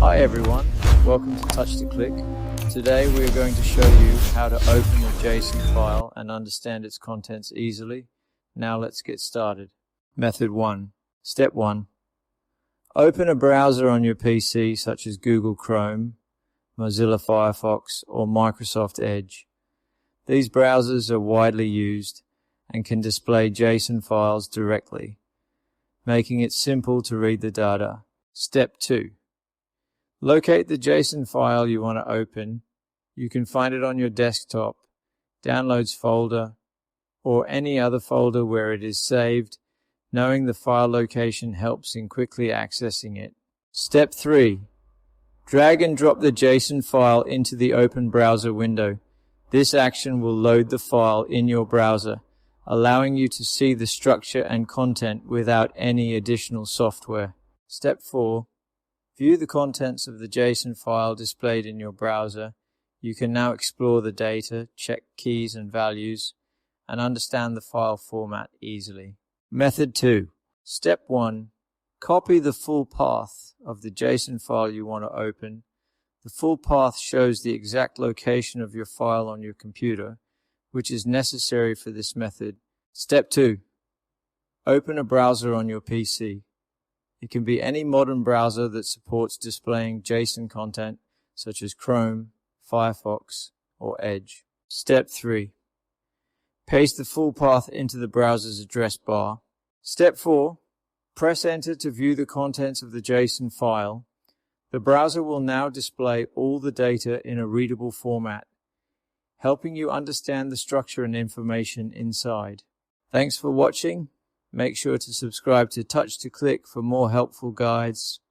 Hi everyone, welcome to Touch to Click. Today we are going to show you how to open a JSON file and understand its contents easily. Now let's get started. Method 1. Step 1. Open a browser on your PC such as Google Chrome, Mozilla Firefox or Microsoft Edge. These browsers are widely used and can display JSON files directly, making it simple to read the data. Step 2. Locate the JSON file you want to open. You can find it on your desktop, Downloads folder, or any other folder where it is saved. Knowing the file location helps in quickly accessing it. Step 3. Drag and drop the JSON file into the open browser window. This action will load the file in your browser, allowing you to see the structure and content without any additional software. Step 4. View the contents of the JSON file displayed in your browser. You can now explore the data, check keys and values, and understand the file format easily. Method 2. Step 1. Copy the full path of the JSON file you want to open. The full path shows the exact location of your file on your computer, which is necessary for this method. Step 2. Open a browser on your PC. It can be any modern browser that supports displaying JSON content such as Chrome, Firefox, or Edge. Step 3. Paste the full path into the browser's address bar. Step 4. Press Enter to view the contents of the JSON file. The browser will now display all the data in a readable format, helping you understand the structure and information inside. Thanks for watching. Make sure to subscribe to Touch to Click for more helpful guides.